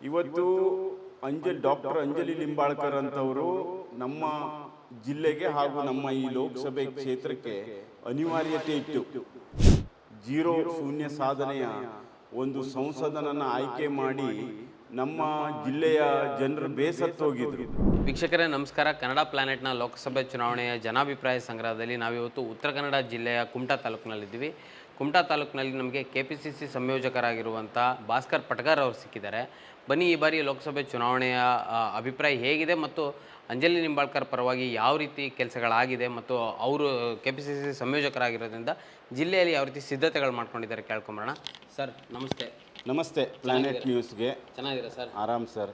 ಇವತ್ತು ಡಾಕ್ಟರ್ ಅಂಜಲಿ ಲಿಂಬಾಳ್ಕರ್ ಅಂತವರು ನಮ್ಮ ಜಿಲ್ಲೆಗೆ ಹಾಗೂ ನಮ್ಮ ಈ ಲೋಕಸಭೆ ಕ್ಷೇತ್ರಕ್ಕೆ ಅನಿವಾರ್ಯತೆ ಇತ್ತು. ಜೀರೋ ಶೂನ್ಯ ಸಾಧನೆಯ ಒಂದು ಸಂಸದನನ್ನು ಆಯ್ಕೆ ಮಾಡಿ ನಮ್ಮ ಜಿಲ್ಲೆಯ ಜನರು ಬೇಸತ್ತೋಗಿದ್ರು. ವೀಕ್ಷಕರೇ ನಮಸ್ಕಾರ. ಕನ್ನಡ ಪ್ಲಾನೆಟ್ನ ಲೋಕಸಭೆ ಚುನಾವಣೆಯ ಜನಾಭಿಪ್ರಾಯ ಸಂಗ್ರಹದಲ್ಲಿ ನಾವಿವತ್ತು ಉತ್ತರ ಕನ್ನಡ ಜಿಲ್ಲೆಯ ಕುಮಟಾ ತಾಲೂಕಿನಲ್ಲಿದ್ದೀವಿ. ಕುಮಟಾ ತಾಲೂಕಿನಲ್ಲಿ ನಮಗೆ KPCC ಸಂಯೋಜಕರಾಗಿರುವಂಥ ಭಾಸ್ಕರ್ ಪಟಗಾರ್ ಅವರು ಸಿಕ್ಕಿದ್ದಾರೆ. ಬನ್ನಿ ಈ ಬಾರಿ ಲೋಕಸಭೆ ಚುನಾವಣೆಯ ಅಭಿಪ್ರಾಯ ಹೇಗಿದೆ ಮತ್ತು ಅಂಜಲಿ ನಿಂಬಾಳ್ಕರ್ ಪರವಾಗಿ ಯಾವ ರೀತಿ ಕೆಲಸಗಳಾಗಿದೆ ಮತ್ತು ಅವರು KPCC ಸಂಯೋಜಕರಾಗಿರೋದ್ರಿಂದ ಜಿಲ್ಲೆಯಲ್ಲಿ ಯಾವ ರೀತಿ ಸಿದ್ಧತೆಗಳು ಮಾಡ್ಕೊಂಡಿದ್ದಾರೆ ಕೇಳ್ಕೊಂಬರೋಣ. ಸರ್ ನಮಸ್ತೆ. ನಮಸ್ತೆ. ಪ್ಲಾನೆಟ್ ನ್ಯೂಸ್ಗೆ ಚೆನ್ನಾಗಿದ್ದೀರಾ ಸರ್? ಆರಾಮ್ ಸರ್.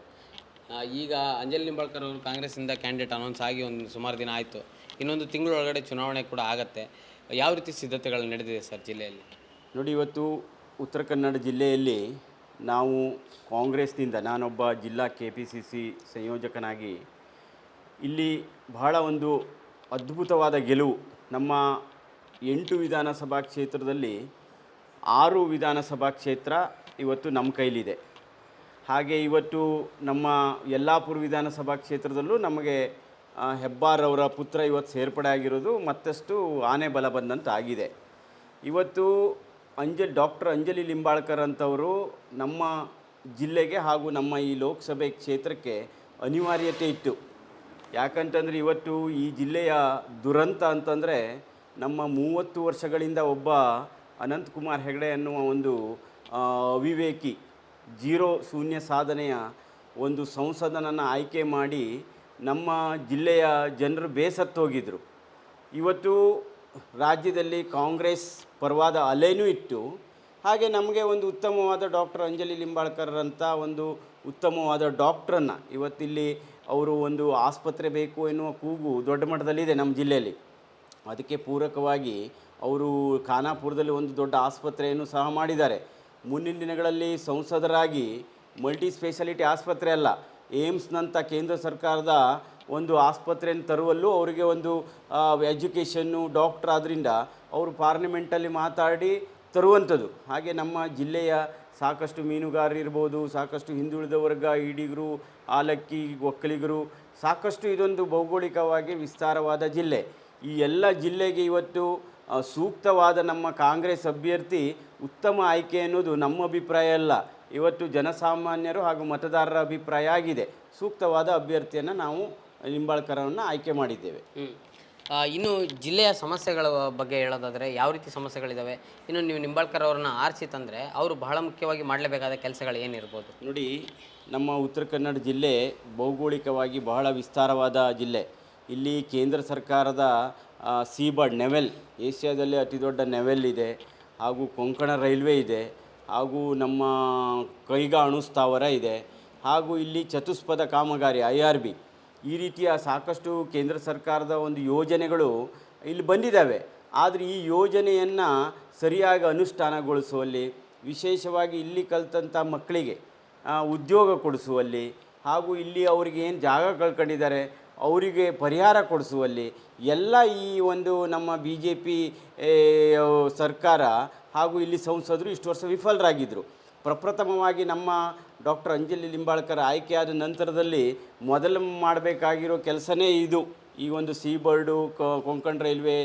ಈಗ ಅಂಜಲಿ ನಿಂಬಾಳ್ಕರ್ ಅವರು ಕಾಂಗ್ರೆಸ್ಸಿಂದ ಕ್ಯಾಂಡಿಡೇಟ್ ಅನೌನ್ಸ್ ಆಗಿ ಒಂದು ಸುಮಾರು ದಿನ ಆಯಿತು. ಇನ್ನೊಂದು ತಿಂಗಳೊಳಗಡೆ ಚುನಾವಣೆ ಕೂಡ ಆಗತ್ತೆ. ಯಾವ ರೀತಿ ಸಿದ್ಧತೆಗಳು ನಡೆದಿದೆ ಸರ್ ಜಿಲ್ಲೆಯಲ್ಲಿ? ನೋಡಿ, ಇವತ್ತು ಉತ್ತರ ಕನ್ನಡ ಜಿಲ್ಲೆಯಲ್ಲಿ ನಾವು ಕಾಂಗ್ರೆಸ್ನಿಂದ, ನಾನೊಬ್ಬ ಜಿಲ್ಲಾ KPCC ಸಂಯೋಜಕನಾಗಿ ಇಲ್ಲಿ ಬಹಳ ಒಂದು ಅದ್ಭುತವಾದ ಗೆಲುವು. ನಮ್ಮ 8 ವಿಧಾನಸಭಾ ಕ್ಷೇತ್ರದಲ್ಲಿ 6 ವಿಧಾನಸಭಾ ಕ್ಷೇತ್ರ ಇವತ್ತು ನಮ್ಮ ಕೈಲಿದೆ. ಹಾಗೆ ಇವತ್ತು ನಮ್ಮ ಯಲ್ಲಾಪುರ ವಿಧಾನಸಭಾ ಕ್ಷೇತ್ರದಲ್ಲೂ ನಮಗೆ ಹೆಬ್ಬಾರವರ ಪುತ್ರ ಇವತ್ತು ಸೇರ್ಪಡೆ ಆಗಿರೋದು ಮತ್ತಷ್ಟು ಆನೆ ಬಲ ಬಂದಂತ ಆಗಿದೆ. ಇವತ್ತು ಡಾಕ್ಟರ್ ಅಂಜಲಿ ಲಿಂಬಾಳ್ಕರ್ ಅಂತವರು ನಮ್ಮ ಜಿಲ್ಲೆಗೆ ಹಾಗೂ ನಮ್ಮ ಈ ಲೋಕಸಭೆ ಕ್ಷೇತ್ರಕ್ಕೆ ಅನಿವಾರ್ಯತೆ ಇತ್ತು. ಯಾಕಂತಂದರೆ ಇವತ್ತು ಈ ಜಿಲ್ಲೆಯ ದುರಂತ ಅಂತಂದರೆ, ನಮ್ಮ 30 ವರ್ಷಗಳಿಂದ ಒಬ್ಬ ಅನಂತಕುಮಾರ್ ಹೆಗಡೆ ಅನ್ನುವ ಒಂದು ಅವಿವೇಕಿ ಜೀರೋ ಶೂನ್ಯ ಸಾಧನೆಯ ಒಂದು ಸಂಸದನನ್ನು ಆಯ್ಕೆ ಮಾಡಿ ನಮ್ಮ ಜಿಲ್ಲೆಯ ಜನರು ಬೇಸತ್ತೋಗಿದ್ರು. ಇವತ್ತು ರಾಜ್ಯದಲ್ಲಿ ಕಾಂಗ್ರೆಸ್ ಪರವಾದ ಅಲೆನೂ ಇತ್ತು. ಹಾಗೆ ನಮಗೆ ಒಂದು ಉತ್ತಮವಾದ ಡಾಕ್ಟರ್ ಅಂಜಲಿ ಲಿಂಬಾಳ್ಕರ್ ಅಂತ ಒಂದು ಉತ್ತಮವಾದ ಡಾಕ್ಟ್ರನ್ನು ಇವತ್ತಿಲ್ಲಿ ಅವರು ಒಂದು ಆಸ್ಪತ್ರೆ ಬೇಕು ಎನ್ನುವ ಕೂಗು ದೊಡ್ಡ ಮಟ್ಟದಲ್ಲಿದೆ ನಮ್ಮ ಜಿಲ್ಲೆಯಲ್ಲಿ. ಅದಕ್ಕೆ ಪೂರಕವಾಗಿ ಅವರು ಖಾನಾಪುರದಲ್ಲಿ ಒಂದು ದೊಡ್ಡ ಆಸ್ಪತ್ರೆಯನ್ನು ಸಹ ಮಾಡಿದ್ದಾರೆ. ಮುಂದಿನ ದಿನಗಳಲ್ಲಿ ಸಂಸದರಾಗಿ ಮಲ್ಟಿ ಸ್ಪೆಷಾಲಿಟಿ ಆಸ್ಪತ್ರೆ ಅಲ್ಲ, ಏಮ್ಸ್ನಂಥ ಕೇಂದ್ರ ಸರ್ಕಾರದ ಒಂದು ಆಸ್ಪತ್ರೆಯನ್ನು ತರುವಲ್ಲೂ ಅವರಿಗೆ ಒಂದು ಎಜುಕೇಷನ್ನು ಡಾಕ್ಟ್ರ್ ಆದ್ದರಿಂದ ಅವರು ಪಾರ್ಲಿಮೆಂಟಲ್ಲಿ ಮಾತಾಡಿ ತರುವಂಥದ್ದು. ಹಾಗೆ ನಮ್ಮ ಜಿಲ್ಲೆಯ ಸಾಕಷ್ಟು ಮೀನುಗಾರರು ಇರ್ಬೋದು, ಸಾಕಷ್ಟು ಹಿಂದುಳಿದ ವರ್ಗ, ಈಡಿಗರು, ಆಲಕ್ಕಿ, ಒಕ್ಕಲಿಗರು, ಸಾಕಷ್ಟು ಇದೊಂದು ಭೌಗೋಳಿಕವಾಗಿ ವಿಸ್ತಾರವಾದ ಜಿಲ್ಲೆ. ಈ ಎಲ್ಲ ಜಿಲ್ಲೆಗೆ ಇವತ್ತು ಸೂಕ್ತವಾದ ನಮ್ಮ ಕಾಂಗ್ರೆಸ್ ಅಭ್ಯರ್ಥಿ ಉತ್ತಮ ಆಯ್ಕೆ ಅನ್ನೋದು ನಮ್ಮ ಅಭಿಪ್ರಾಯ ಅಲ್ಲ, ಇವತ್ತು ಜನಸಾಮಾನ್ಯರು ಹಾಗೂ ಮತದಾರರ ಅಭಿಪ್ರಾಯ ಆಗಿದೆ. ಸೂಕ್ತವಾದ ಅಭ್ಯರ್ಥಿಯನ್ನು ನಾವು ನಿಂಬಾಳ್ಕರನ್ನು ಆಯ್ಕೆ ಮಾಡಿದ್ದೇವೆ. ಇನ್ನು ಜಿಲ್ಲೆಯ ಸಮಸ್ಯೆಗಳ ಬಗ್ಗೆ ಹೇಳೋದಾದರೆ ಯಾವ ರೀತಿ ಸಮಸ್ಯೆಗಳಿದ್ದಾವೆ? ಇನ್ನು ನೀವು ನಿಂಬಾಳ್ಕರ್ ಅವ್ರನ್ನ ಆರಿಸಿ ತಂದರೆ ಅವರು ಬಹಳ ಮುಖ್ಯವಾಗಿ ಮಾಡಲೇಬೇಕಾದ ಕೆಲಸಗಳು ಏನಿರ್ಬೋದು? ನೋಡಿ, ನಮ್ಮ ಉತ್ತರ ಕನ್ನಡ ಜಿಲ್ಲೆ ಭೌಗೋಳಿಕವಾಗಿ ಬಹಳ ವಿಸ್ತಾರವಾದ ಜಿಲ್ಲೆ. ಇಲ್ಲಿ ಕೇಂದ್ರ ಸರ್ಕಾರದ ಸೀಬರ್ಡ್ ನೆವೆಲ್, ಏಷ್ಯಾದಲ್ಲೇ ಅತಿ ದೊಡ್ಡ ನೆವೆಲ್ ಇದೆ, ಹಾಗೂ ಕೊಂಕಣ ರೈಲ್ವೆ ಇದೆ, ಹಾಗೂ ನಮ್ಮ ಕೈಗಾ ಅಣು ಸ್ಥಾವರ ಇದೆ, ಹಾಗೂ ಇಲ್ಲಿ ಚತುಷ್ಪಥ ಕಾಮಗಾರಿ IRB, ಈ ರೀತಿಯ ಸಾಕಷ್ಟು ಕೇಂದ್ರ ಸರ್ಕಾರದ ಒಂದು ಯೋಜನೆಗಳು ಇಲ್ಲಿ ಬಂದಿದ್ದಾವೆ. ಆದರೆ ಈ ಯೋಜನೆಯನ್ನು ಸರಿಯಾಗಿ ಅನುಷ್ಠಾನಗೊಳಿಸುವಲ್ಲಿ, ವಿಶೇಷವಾಗಿ ಇಲ್ಲಿ ಕಲಿತಂಥ ಮಕ್ಕಳಿಗೆ ಉದ್ಯೋಗ ಕೊಡಿಸುವಲ್ಲಿ, ಹಾಗೂ ಇಲ್ಲಿ ಅವರಿಗೆ ಏನು ಜಾಗ ಕಳ್ಕೊಂಡಿದ್ದಾರೆ ಅವರಿಗೆ ಪರಿಹಾರ ಕೊಡಿಸುವಲ್ಲಿ ಎಲ್ಲ ಈ ಒಂದು ನಮ್ಮ BJP ಸರ್ಕಾರ ಹಾಗೂ ಇಲ್ಲಿ ಸಂಸದರು ಇಷ್ಟು ವರ್ಷ ವಿಫಲರಾಗಿದ್ದರು. ಪ್ರಪ್ರಥಮವಾಗಿ ನಮ್ಮ ಡಾಕ್ಟರ್ ಅಂಜಲಿ ಲಿಂಬಾಳ್ಕರ್ ಆಯ್ಕೆಯಾದ ನಂತರದಲ್ಲಿ ಮೊದಲು ಮಾಡಬೇಕಾಗಿರೋ ಕೆಲಸನೇ ಇದು. ಈ ಒಂದು ಸೀಬರ್ಡು, ಕೊಂಕಣ ರೈಲ್ವೆ,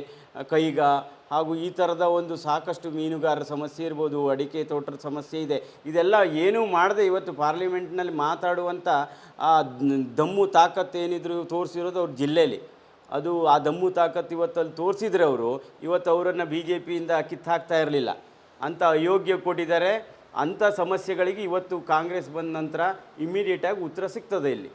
ಕೈಗಾ, ಹಾಗೂ ಈ ಥರದ ಒಂದು ಸಾಕಷ್ಟು ಮೀನುಗಾರರ ಸಮಸ್ಯೆ ಇರ್ಬೋದು, ಅಡಿಕೆ ತೋಟದ ಸಮಸ್ಯೆ ಇದೆ. ಇದೆಲ್ಲ ಏನೂ ಮಾಡದೆ ಇವತ್ತು ಪಾರ್ಲಿಮೆಂಟ್ನಲ್ಲಿ ಮಾತಾಡುವಂಥ ಆ ದಮ್ಮು ತಾಕತ್ತು ಏನಿದ್ರು ತೋರಿಸಿರೋದು ಅವ್ರ ಜಿಲ್ಲೆಯಲ್ಲಿ. ಅದು ಆ ದಮ್ಮು ತಾಕತ್ತು ಇವತ್ತಲ್ಲಿ ತೋರಿಸಿದ್ರೆ ಅವರು ಇವತ್ತು ಅವರನ್ನು BJPಯಿಂದ ಕಿತ್ತಾಕ್ತಾ ಇರಲಿಲ್ಲ. ಅಂಥ ಅಯೋಗ್ಯ ಕೊಟ್ಟಿದ್ದಾರೆ. ಅಂಥ ಸಮಸ್ಯೆಗಳಿಗೆ ಇವತ್ತು ಕಾಂಗ್ರೆಸ್ ಬಂದ ನಂತರ ಇಮ್ಮಿಡಿಯೇಟಾಗಿ ಉತ್ತರ ಸಿಗ್ತದೆ ಇಲ್ಲಿ.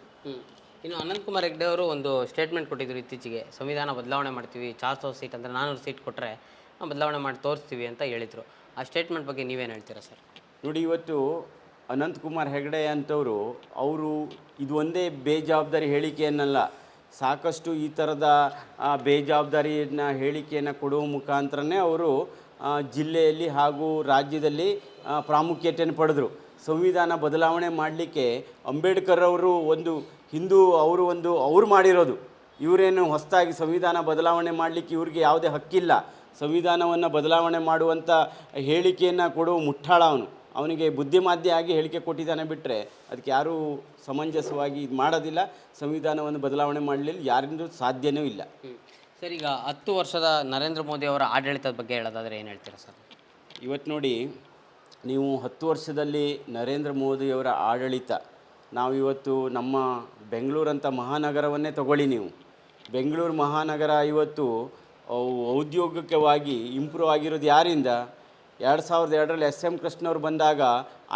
ಇನ್ನು ಅನಂತಕುಮಾರ್ ಹೆಗಡೆ ಅವರು ಒಂದು ಸ್ಟೇಟ್ಮೆಂಟ್ ಕೊಟ್ಟಿದ್ದರು ಇತ್ತೀಚೆಗೆ, ಸಂವಿಧಾನ ಬದಲಾವಣೆ ಮಾಡ್ತೀವಿ, 400 ಸೀಟ್ ಅಂದರೆ 400 ಸೀಟ್ ಕೊಟ್ಟರೆ ನಾವು ಬದಲಾವಣೆ ಮಾಡಿ ತೋರಿಸ್ತೀವಿ ಅಂತ ಹೇಳಿದರು. ಆ ಸ್ಟೇಟ್ಮೆಂಟ್ ಬಗ್ಗೆ ನೀವೇನು ಹೇಳ್ತೀರಾ ಸರ್? ನೋಡಿ, ಇವತ್ತು ಅನಂತಕುಮಾರ್ ಹೆಗಡೆ ಅಂತವರು ಇದು ಒಂದೇ ಬೇಜವಾಬ್ದಾರಿ ಹೇಳಿಕೆಯನ್ನಲ್ಲ, ಸಾಕಷ್ಟು ಈ ಥರದ ಬೇಜವಾಬ್ದಾರಿಯನ್ನು ಹೇಳಿಕೆಯನ್ನು ಕೊಡುವ ಮುಖಾಂತರನೇ ಅವರು ಜಿಲ್ಲೆಯಲ್ಲಿ ಹಾಗೂ ರಾಜ್ಯದಲ್ಲಿ ಪ್ರಾಮುಖ್ಯತೆಯನ್ನು ಪಡೆದರು. ಸಂವಿಧಾನ ಬದಲಾವಣೆ ಮಾಡಲಿಕ್ಕೆ ಅಂಬೇಡ್ಕರ್ ಅವರು ಅವರು ಮಾಡಿರೋದು. ಇವರೇನು ಹೊಸದಾಗಿ ಸಂವಿಧಾನ ಬದಲಾವಣೆ ಮಾಡಲಿಕ್ಕೆ ಇವ್ರಿಗೆ ಯಾವುದೇ ಹಕ್ಕಿಲ್ಲ. ಸಂವಿಧಾನವನ್ನು ಬದಲಾವಣೆ ಮಾಡುವಂಥ ಹೇಳಿಕೆಯನ್ನು ಕೊಡುವ ಮುಟ್ಟಾಳ ಅವನು ಅವನಿಗೆ ಬುದ್ಧಿಮಾಂದ್ಯ ಆಗಿ ಹೇಳಿಕೆ ಕೊಟ್ಟಿದ್ದಾನೆ ಬಿಟ್ಟರೆ ಅದಕ್ಕೆ ಯಾರೂ ಸಮಂಜಸವಾಗಿ ಇದು ಮಾಡೋದಿಲ್ಲ. ಸಂವಿಧಾನವನ್ನು ಬದಲಾವಣೆ ಮಾಡಲಿಲ್ಲ, ಯಾರಿಂದೂ ಸಾಧ್ಯವೂ ಇಲ್ಲ. ಸರ್, ಈಗ 10 ವರ್ಷದ ನರೇಂದ್ರ ಮೋದಿ ಅವರ ಆಡಳಿತದ ಬಗ್ಗೆ ಹೇಳೋದಾದರೆ ಏನು ಹೇಳ್ತೀರಾ ಸರ್? ಇವತ್ತು ನೋಡಿ, ನೀವು 10 ವರ್ಷದಲ್ಲಿ ನರೇಂದ್ರ ಮೋದಿಯವರ ಆಡಳಿತ, ನಾವು ಇವತ್ತು ನಮ್ಮ ಬೆಂಗಳೂರಂಥ ಮಹಾನಗರವನ್ನೇ ತಗೊಳ್ಳಿ. ನೀವು ಬೆಂಗಳೂರು ಮಹಾನಗರ ಇವತ್ತು ಔದ್ಯೋಗಿಕವಾಗಿ ಇಂಪ್ರೂವ್ ಆಗಿರೋದು ಯಾರಿಂದ? 2002ರಲ್ಲಿ SM ಕೃಷ್ಣವ್ರು ಬಂದಾಗ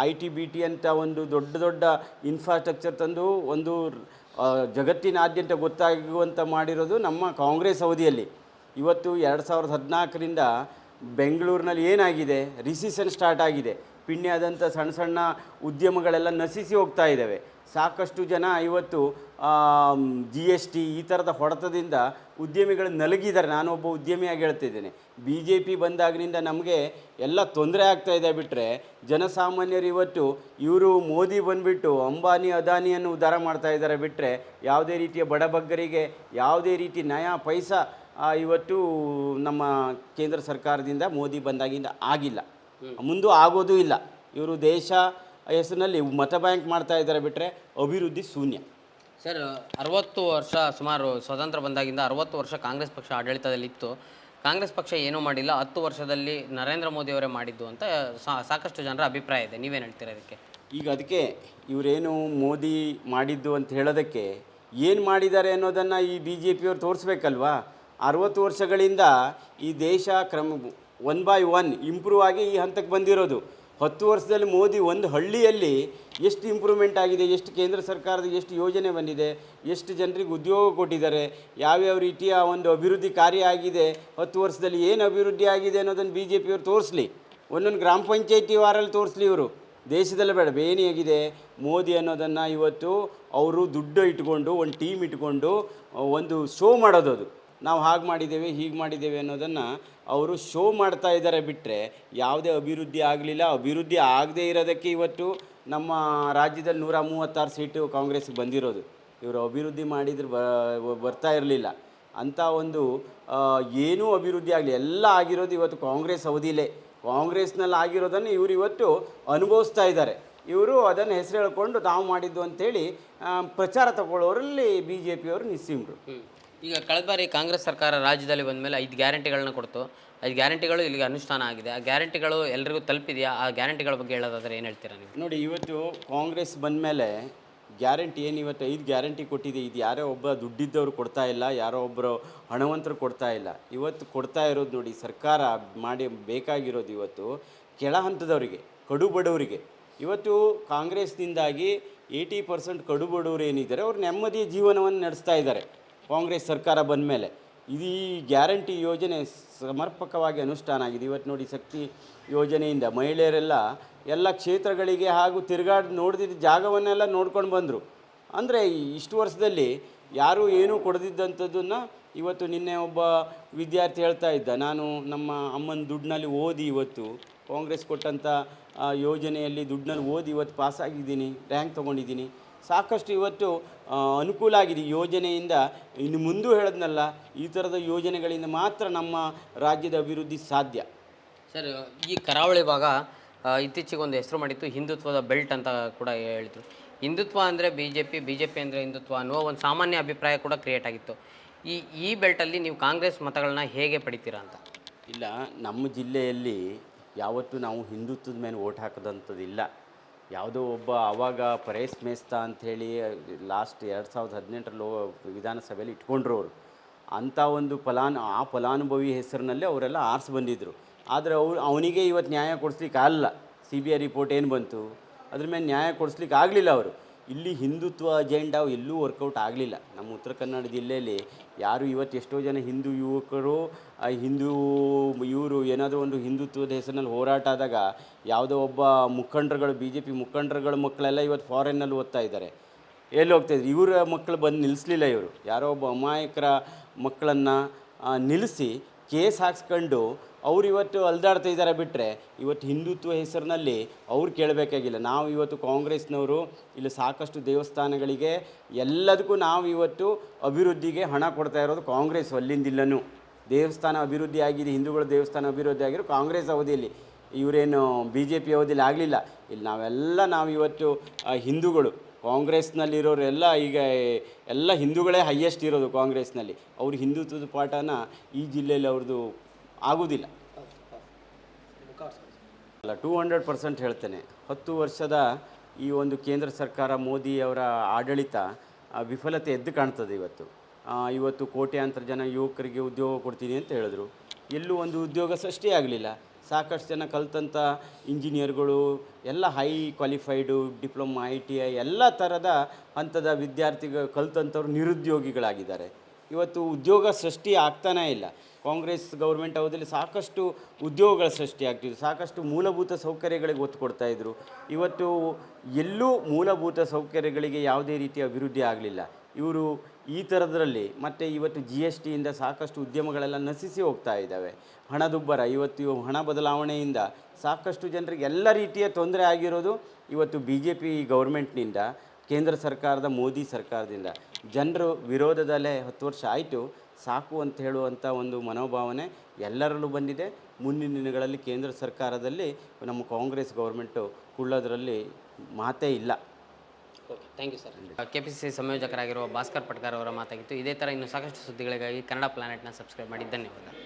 ITBT ಅಂತ ಒಂದು ದೊಡ್ಡ ದೊಡ್ಡ ಇನ್ಫ್ರಾಸ್ಟ್ರಕ್ಚರ್ ತಂದು ಒಂದು ಜಗತ್ತಿನಾದ್ಯಂತ ಗೊತ್ತಾಗುವಂಥ ಮಾಡಿರೋದು ನಮ್ಮ ಕಾಂಗ್ರೆಸ್ ಅವಧಿಯಲ್ಲಿ. ಇವತ್ತು 2014ರಿಂದ ಬೆಂಗಳೂರಿನಲ್ಲಿ ಏನಾಗಿದೆ, ರಿಸಿಷನ್ ಸ್ಟಾರ್ಟ್ ಆಗಿದೆ. ಪಿಣ್ಯಾದಂಥ ಸಣ್ಣ ಸಣ್ಣ ಉದ್ಯಮಗಳೆಲ್ಲ ನಶಿಸಿ ಹೋಗ್ತಾ ಇದ್ದಾವೆ. ಸಾಕಷ್ಟು ಜನ ಇವತ್ತು GST ಈ ಥರದ ಹೊಡೆತದಿಂದ ಉದ್ಯಮಿಗಳು ನಲಗಿದ್ದಾರೆ. ನಾನೊಬ್ಬ ಉದ್ಯಮಿಯಾಗಿ ಹೇಳ್ತಿದ್ದೇನೆ. BJP ಬಂದಾಗಿನಿಂದ ನಮಗೆ ಎಲ್ಲ ತೊಂದರೆ ಆಗ್ತಾಯಿದೆ ಬಿಟ್ಟರೆ ಜನಸಾಮಾನ್ಯರು ಇವತ್ತು ಇವರು ಮೋದಿ ಬಂದುಬಿಟ್ಟು ಅಂಬಾನಿ ಅದಾನಿಯನ್ನು ಉದ್ಧಾರ ಮಾಡ್ತಾ ಇದ್ದಾರೆ ಬಿಟ್ಟರೆ ಯಾವುದೇ ರೀತಿಯ ಬಡಬಗ್ಗರಿಗೆ ಯಾವುದೇ ರೀತಿ ನಯಾ ಪೈಸಾ ಇವತ್ತು ನಮ್ಮ ಕೇಂದ್ರ ಸರ್ಕಾರದಿಂದ ಮೋದಿ ಬಂದಾಗಿಂದ ಆಗಿಲ್ಲ, ಮುಂದೂ ಆಗೋದೂ ಇಲ್ಲ. ಇವರು ದೇಶ ಹೆಸರಿನಲ್ಲಿ ಮತ ಬ್ಯಾಂಕ್ ಮಾಡ್ತಾ ಇದ್ದಾರೆ ಬಿಟ್ಟರೆ ಅಭಿವೃದ್ಧಿ ಶೂನ್ಯ. ಸರ್, 60 ವರ್ಷ ಸುಮಾರು ಸ್ವತಂತ್ರ ಬಂದಾಗಿಂದ 60 ವರ್ಷ ಕಾಂಗ್ರೆಸ್ ಪಕ್ಷ ಆಡಳಿತದಲ್ಲಿತ್ತು. ಕಾಂಗ್ರೆಸ್ ಪಕ್ಷ ಏನೂ ಮಾಡಿಲ್ಲ, 10 ವರ್ಷದಲ್ಲಿ ನರೇಂದ್ರ ಮೋದಿ ಅವರೇ ಮಾಡಿದ್ದು ಅಂತ ಸಾಕಷ್ಟು ಜನರ ಅಭಿಪ್ರಾಯ ಇದೆ. ನೀವೇನು ಹೇಳ್ತೀರಾ ಅದಕ್ಕೆ? ಈಗ ಅದಕ್ಕೆ ಇವರೇನು ಮೋದಿ ಮಾಡಿದ್ದು ಅಂತ ಹೇಳೋದಕ್ಕೆ ಏನು ಮಾಡಿದ್ದಾರೆ ಅನ್ನೋದನ್ನು ಈ BJPಯವ್ರು ತೋರಿಸ್ಬೇಕಲ್ವಾ? 60 ವರ್ಷಗಳಿಂದ ಈ ದೇಶ ಒನ್ ಬೈ ಒನ್ ಇಂಪ್ರೂವ್ ಆಗಿ ಈ ಹಂತಕ್ಕೆ ಬಂದಿರೋದು. 10 ವರ್ಷದಲ್ಲಿ ಮೋದಿ ಒಂದು ಹಳ್ಳಿಯಲ್ಲಿ ಎಷ್ಟು ಇಂಪ್ರೂವ್ಮೆಂಟ್ ಆಗಿದೆ, ಎಷ್ಟು ಕೇಂದ್ರ ಸರ್ಕಾರದ ಎಷ್ಟು ಯೋಜನೆ ಬಂದಿದೆ, ಎಷ್ಟು ಜನರಿಗೆ ಉದ್ಯೋಗ ಕೊಟ್ಟಿದ್ದಾರೆ, ಯಾವ್ಯಾವ ರೀತಿಯ ಒಂದು ಅಭಿವೃದ್ಧಿ ಕಾರ್ಯ ಆಗಿದೆ, 10 ವರ್ಷದಲ್ಲಿ ಏನು ಅಭಿವೃದ್ಧಿ ಆಗಿದೆ ಅನ್ನೋದನ್ನು BJPಯವ್ರು ತೋರಿಸ್ಲಿ. ಒಂದೊಂದು ಗ್ರಾಮ ಪಂಚಾಯತಿ ವಾರಲ್ಲಿ ತೋರಿಸ್ಲಿ. ಇವರು ದೇಶದಲ್ಲೇ ಬೇಡ, ಏನಾಗಿದೆ ಮೋದಿ ಅನ್ನೋದನ್ನು ಇವತ್ತು ಅವರು ದುಡ್ಡು ಇಟ್ಕೊಂಡು ಒಂದು ಟೀಮ್ ಇಟ್ಕೊಂಡು ಒಂದು ಶೋ ಮಾಡೋದು. ಅದು ನಾವು ಹಾಗೆ ಮಾಡಿದ್ದೇವೆ ಹೀಗೆ ಮಾಡಿದ್ದೇವೆ ಅನ್ನೋದನ್ನು ಅವರು ಶೋ ಮಾಡ್ತಾ ಇದ್ದಾರೆ ಬಿಟ್ಟರೆ ಯಾವುದೇ ಅಭಿವೃದ್ಧಿ ಆಗಲಿಲ್ಲ. ಅಭಿವೃದ್ಧಿ ಆಗದೇ ಇರೋದಕ್ಕೆ ಇವತ್ತು ನಮ್ಮ ರಾಜ್ಯದಲ್ಲಿ 136 ಸೀಟು ಕಾಂಗ್ರೆಸ್ಗೆ ಬಂದಿರೋದು. ಇವರು ಅಭಿವೃದ್ಧಿ ಮಾಡಿದ್ರೆ ಬರ್ತಾ ಇರಲಿಲ್ಲ. ಅಂಥ ಒಂದು ಏನೂ ಅಭಿವೃದ್ಧಿ ಆಗಲಿ, ಎಲ್ಲ ಆಗಿರೋದು ಇವತ್ತು ಕಾಂಗ್ರೆಸ್ ಅವಧಿಲೇ. ಕಾಂಗ್ರೆಸ್ನಲ್ಲಿ ಆಗಿರೋದನ್ನು ಇವರು ಇವತ್ತು ಅನುಭವಿಸ್ತಾ ಇದ್ದಾರೆ. ಇವರು ಅದನ್ನು ಹೆಸರು ಹೇಳ್ಕೊಂಡು ನಾವು ಮಾಡಿದ್ದು ಅಂಥೇಳಿ ಪ್ರಚಾರ ತಗೊಳ್ಳೋರಲ್ಲಿ BJPಯವರು ನಿಸ್ಸೀಮರು. ಈಗ ಕಳೆದ ಬಾರಿ ಕಾಂಗ್ರೆಸ್ ಸರ್ಕಾರ ರಾಜ್ಯದಲ್ಲಿ ಬಂದ ಮೇಲೆ 5 ಗ್ಯಾರಂಟಿಗಳನ್ನ ಕೊಡ್ತು. 5 ಗ್ಯಾರಂಟಿಗಳು ಇಲ್ಲಿಗೆ ಅನುಷ್ಠಾನ ಆಗಿದೆ. ಆ ಗ್ಯಾರಂಟಿಗಳು ಎಲ್ರಿಗೂ ತಲುಪಿದೆಯಾ? ಆ ಗ್ಯಾರಂಟಿಗಳ ಬಗ್ಗೆ ಹೇಳೋದಾದರೆ ಏನು ಹೇಳ್ತೀರಾ ನೀವು? ನೋಡಿ, ಇವತ್ತು ಕಾಂಗ್ರೆಸ್ ಬಂದ ಮೇಲೆ ಗ್ಯಾರಂಟಿ ಏನು ಇವತ್ತು 5 ಗ್ಯಾರಂಟಿ ಕೊಟ್ಟಿದೆ. ಇದು ಯಾರೋ ಒಬ್ಬ ದುಡ್ಡಿದ್ದವರು ಕೊಡ್ತಾ ಇಲ್ಲ, ಯಾರೋ ಒಬ್ಬರು ಹಣವಂತರು ಕೊಡ್ತಾ ಇಲ್ಲ. ಇವತ್ತು ಕೊಡ್ತಾ ಇರೋದು ನೋಡಿ, ಸರ್ಕಾರ ಮಾಡಿ ಬೇಕಾಗಿರೋದು ಇವತ್ತು ಕೆಳ ಹಂತದವರಿಗೆ, ಕಡು ಬಡವರಿಗೆ. ಇವತ್ತು ಕಾಂಗ್ರೆಸ್ನಿಂದಾಗಿ 80% ಕಡು ಬಡವರು ಏನಿದ್ದಾರೆ ಅವ್ರು ನೆಮ್ಮದಿಯ ಜೀವನವನ್ನು ನಡೆಸ್ತಾ ಇದ್ದಾರೆ ಕಾಂಗ್ರೆಸ್ ಸರ್ಕಾರ ಬಂದ ಮೇಲೆ. ಇದು ಈ ಗ್ಯಾರಂಟಿ ಯೋಜನೆ ಸಮರ್ಪಕವಾಗಿ ಅನುಷ್ಠಾನ ಆಗಿದೆ. ಇವತ್ತು ನೋಡಿ, ಶಕ್ತಿ ಯೋಜನೆಯಿಂದ ಮಹಿಳೆಯರೆಲ್ಲ ಎಲ್ಲ ಕ್ಷೇತ್ರಗಳಿಗೆ ಹಾಗೂ ನೋಡಿದ ಜಾಗವನ್ನೆಲ್ಲ ನೋಡ್ಕೊಂಡು ಬಂದರು. ಅಂದರೆ ಇಷ್ಟು ವರ್ಷದಲ್ಲಿ ಯಾರೂ ಏನೂ ಕೊಡದಿದ್ದಂಥದ್ದನ್ನು ಇವತ್ತು ನಿನ್ನೆ ಒಬ್ಬ ವಿದ್ಯಾರ್ಥಿ ಹೇಳ್ತಾ ಇದ್ದ, ನಾನು ನಮ್ಮ ಅಮ್ಮನ ದುಡ್ಡಿನಲ್ಲಿ ಓದಿ ಇವತ್ತು ಕಾಂಗ್ರೆಸ್ ಕೊಟ್ಟಂಥ ಯೋಜನೆಯಲ್ಲಿ ದುಡ್ಡಿನಲ್ಲಿ ಓದಿ ಇವತ್ತು ಪಾಸಾಗಿದ್ದೀನಿ, ರ್ಯಾಂಕ್ ತೊಗೊಂಡಿದ್ದೀನಿ. ಸಾಕಷ್ಟು ಇವತ್ತು ಅನುಕೂಲ ಆಗಿದೆ ಈ ಯೋಜನೆಯಿಂದ. ಇನ್ನು ಮುಂದೂ ಹೇಳೋದ್ನಲ್ಲ, ಈ ಥರದ ಯೋಜನೆಗಳಿಂದ ಮಾತ್ರ ನಮ್ಮ ರಾಜ್ಯದ ಅಭಿವೃದ್ಧಿ ಸಾಧ್ಯ. ಸರ್, ಈ ಕರಾವಳಿ ಭಾಗ ಇತ್ತೀಚೆಗೆ ಒಂದು ಹೆಸರು ಮಾಡಿತ್ತು, ಹಿಂದುತ್ವದ ಬೆಲ್ಟ್ ಅಂತ ಕೂಡ ಹೇಳಿದರು. ಹಿಂದುತ್ವ ಅಂದರೆ BJP ಅಂದರೆ ಹಿಂದುತ್ವ ಅನ್ನುವ ಒಂದು ಸಾಮಾನ್ಯ ಅಭಿಪ್ರಾಯ ಕೂಡ ಕ್ರಿಯೇಟ್ ಆಗಿತ್ತು. ಈ ಬೆಲ್ಟಲ್ಲಿ ನೀವು ಕಾಂಗ್ರೆಸ್ ಮತಗಳನ್ನ ಹೇಗೆ ಪಡಿತೀರಾ ಅಂತ? ಇಲ್ಲ, ನಮ್ಮ ಜಿಲ್ಲೆಯಲ್ಲಿ ಯಾವತ್ತೂ ನಾವು ಹಿಂದುತ್ವದ ಮೇಲೆ ಓಟ್ ಹಾಕೋದಂಥದ್ದಿಲ್ಲ. ಯಾವುದೋ ಒಬ್ಬ ಆವಾಗ ಪರೇಶ್ ಮೇಸ್ತಾ ಅಂಥೇಳಿ ಲಾಸ್ಟ್ 2018ರಲ್ಲಿ ವಿಧಾನಸಭೆಯಲ್ಲಿ ಇಟ್ಕೊಂಡ್ರು ಅವರು. ಅಂಥ ಒಂದು ಫಲಾನುಭವಿ ಹೆಸರಿನಲ್ಲಿ ಅವರೆಲ್ಲ ಆರಿಸಿ ಬಂದಿದ್ದರು. ಆದರೆ ಅವನಿಗೆ ಇವತ್ತು ನ್ಯಾಯ ಕೊಡಿಸ್ಲಿಕ್ಕೆ ಆಗಲ್ಲ. CBI ರಿಪೋರ್ಟ್ ಏನು ಬಂತು, ಅದ್ರ ಮೇಲೆ ನ್ಯಾಯ ಕೊಡಿಸ್ಲಿಕ್ಕೆ ಆಗಲಿಲ್ಲ ಅವರು. ಇಲ್ಲಿ ಹಿಂದುತ್ವ ಅಜೆಂಡಾ ಎಲ್ಲೂ ವರ್ಕೌಟ್ ಆಗಲಿಲ್ಲ. ನಮ್ಮ ಉತ್ತರ ಕನ್ನಡ ಜಿಲ್ಲೆಯಲ್ಲಿ ಯಾರು ಇವತ್ತು ಎಷ್ಟೋ ಜನ ಹಿಂದೂ ಯುವಕರು ಇವರು ಏನಾದರೂ ಒಂದು ಹಿಂದುತ್ವದ ಹೆಸರಿನಲ್ಲಿ ಹೋರಾಟ ಆದಾಗ ಯಾವುದೋ ಒಬ್ಬ ಮುಖಂಡರುಗಳು BJP ಮುಖಂಡರುಗಳ ಮಕ್ಕಳೆಲ್ಲ ಇವತ್ತು ಫಾರಿನ್ನಲ್ಲಿ ಓದ್ತಾ ಇದ್ದಾರೆ. ಎಲ್ಲಿ ಹೋಗ್ತಾಯಿದ್ರು? ಇವರ ಮಕ್ಕಳು ಬಂದು ನಿಲ್ಲಿಸಲಿಲ್ಲ. ಇವರು ಯಾರೋ ಒಬ್ಬ ಅಮಾಯಕರ ಮಕ್ಕಳನ್ನು ನಿಲ್ಲಿಸಿ ಕೇಸ್ ಹಾಕ್ಸ್ಕೊಂಡು ಅವ್ರು ಇವತ್ತು ಅಲ್ದಾಡ್ತಾ ಇದ್ದಾರೆ ಬಿಟ್ಟರೆ ಇವತ್ತು ಹಿಂದುತ್ವ ಹೆಸರಿನಲ್ಲಿ ಅವ್ರು ಕೇಳಬೇಕಾಗಿಲ್ಲ. ನಾವು ಇವತ್ತು ಕಾಂಗ್ರೆಸ್ನವರು ಇಲ್ಲಿ ಸಾಕಷ್ಟು ದೇವಸ್ಥಾನಗಳಿಗೆ ಎಲ್ಲದಕ್ಕೂ ನಾವು ಇವತ್ತು ಅಭಿವೃದ್ಧಿಗೆ ಹಣ ಕೊಡ್ತಾ ಇರೋದು ಕಾಂಗ್ರೆಸ್ ಅಲ್ಲಿಂದಿಲ್ಲನೂ. ದೇವಸ್ಥಾನ ಅಭಿವೃದ್ಧಿ ಆಗಿದೆ, ಹಿಂದೂಗಳ ದೇವಸ್ಥಾನ ಅಭಿವೃದ್ಧಿ ಆಗಿರೋ ಕಾಂಗ್ರೆಸ್ ಅವಧಿಯಲ್ಲಿ. ಇವರೇನು ಬಿ ಜೆ ಪಿ ಅವಧಿಯಲ್ಲಿ ಆಗಲಿಲ್ಲ. ಇಲ್ಲಿ ನಾವು ಇವತ್ತು ಹಿಂದೂಗಳು ಕಾಂಗ್ರೆಸ್ನಲ್ಲಿರೋರೆಲ್ಲ ಈಗ ಎಲ್ಲ ಹಿಂದೂಗಳೇ ಹೈಯೆಸ್ಟ್ ಇರೋದು ಕಾಂಗ್ರೆಸ್ನಲ್ಲಿ. ಅವರು ಹಿಂದುತ್ವದ ಪಾಠನ ಈ ಜಿಲ್ಲೆಯಲ್ಲಿ ಅವ್ರದ್ದು ಆಗೋದಿಲ್ಲ. ಅಲ್ಲ, 200% ಹೇಳ್ತೇನೆ. 10 ವರ್ಷದ ಈ ಒಂದು ಕೇಂದ್ರ ಸರ್ಕಾರ ಮೋದಿಯವರ ಆಡಳಿತ ವಿಫಲತೆ ಎದ್ದು ಕಾಣ್ತದೆ. ಇವತ್ತು ಕೋಟ್ಯಾಂತರ ಜನ ಯುವಕರಿಗೆ ಉದ್ಯೋಗ ಕೊಡ್ತೀನಿ ಅಂತ ಹೇಳಿದ್ರು. ಎಲ್ಲೂ ಒಂದು ಉದ್ಯೋಗ ಸೃಷ್ಟಿ ಆಗಲಿಲ್ಲ. ಸಾಕಷ್ಟು ಜನ ಕಲ್ತಂಥ ಇಂಜಿನಿಯರ್ಗಳು ಎಲ್ಲ ಹೈ ಕ್ವಾಲಿಫೈಡು, ಡಿಪ್ಲೊಮಾ, ITI ಎಲ್ಲ ಥರದ ಹಂತದ ವಿದ್ಯಾರ್ಥಿಗಳು ಕಲ್ತಂಥವ್ರು ನಿರುದ್ಯೋಗಿಗಳಾಗಿದ್ದಾರೆ. ಇವತ್ತು ಉದ್ಯೋಗ ಸೃಷ್ಟಿ ಆಗ್ತಾನೇ ಇಲ್ಲ. ಕಾಂಗ್ರೆಸ್ ಗೌರ್ಮೆಂಟ್ ಅವಧಿಯಲ್ಲಿ ಸಾಕಷ್ಟು ಉದ್ಯೋಗಗಳ ಸೃಷ್ಟಿ ಆಗ್ತಿತ್ತು, ಸಾಕಷ್ಟು ಮೂಲಭೂತ ಸೌಕರ್ಯಗಳಿಗೆ ಒತ್ತು ಕೊಡ್ತಾಯಿದ್ರು. ಇವತ್ತು ಎಲ್ಲೂ ಮೂಲಭೂತ ಸೌಕರ್ಯಗಳಿಗೆ ಯಾವುದೇ ರೀತಿಯ ಅಭಿವೃದ್ಧಿ ಆಗಲಿಲ್ಲ. ಇವರು ಈ ಥರದ್ರಲ್ಲಿ ಮತ್ತು ಇವತ್ತು GSTಯಿಂದ ಸಾಕಷ್ಟು ಉದ್ಯಮಗಳೆಲ್ಲ ನಶಿಸಿ ಹೋಗ್ತಾ ಇದ್ದಾವೆ. ಹಣದುಬ್ಬರ, ಇವತ್ತು ಹಣ ಬದಲಾವಣೆಯಿಂದ ಸಾಕಷ್ಟು ಜನರಿಗೆ ಎಲ್ಲ ರೀತಿಯ ತೊಂದರೆ ಆಗಿರೋದು ಇವತ್ತು BJP ಗೌರ್ಮೆಂಟ್ನಿಂದ, ಕೇಂದ್ರ ಸರ್ಕಾರದ ಮೋದಿ ಸರ್ಕಾರದಿಂದ. ಜನರು ವಿರೋಧದಲ್ಲೇ 10 ವರ್ಷ ಆಯಿತು, ಸಾಕು ಅಂತ ಹೇಳುವಂಥ ಒಂದು ಮನೋಭಾವನೆ ಎಲ್ಲರಲ್ಲೂ ಬಂದಿದೆ. ಮುಂದಿನ ದಿನಗಳಲ್ಲಿ ಕೇಂದ್ರ ಸರ್ಕಾರದಲ್ಲಿ ನಮ್ಮ ಕಾಂಗ್ರೆಸ್ ಗೌರ್ಮೆಂಟು ಕೊಳ್ಳೋದ್ರಲ್ಲಿ ಮಾತೇ ಇಲ್ಲ. Okay, thank you sir. KPCC ಸಂಯೋಜಕರಾಗಿರುವ ಭಾಸ್ಕರ್ ಪಟ್ಕರ್ ಅವರ ಮಾತಾಗಿತ್ತು. ಇದೇ ಥರ ಇನ್ನು ಸಾಕಷ್ಟು ಸುದ್ದಿಗಳಿಗಾಗಿ ಕನ್ನಡ ಪ್ಲಾನೆಟ್ನ ಸಬ್ಸ್ಕ್ರೈಬ್ ಮಾಡಿ. ಧನ್ಯವಾದ.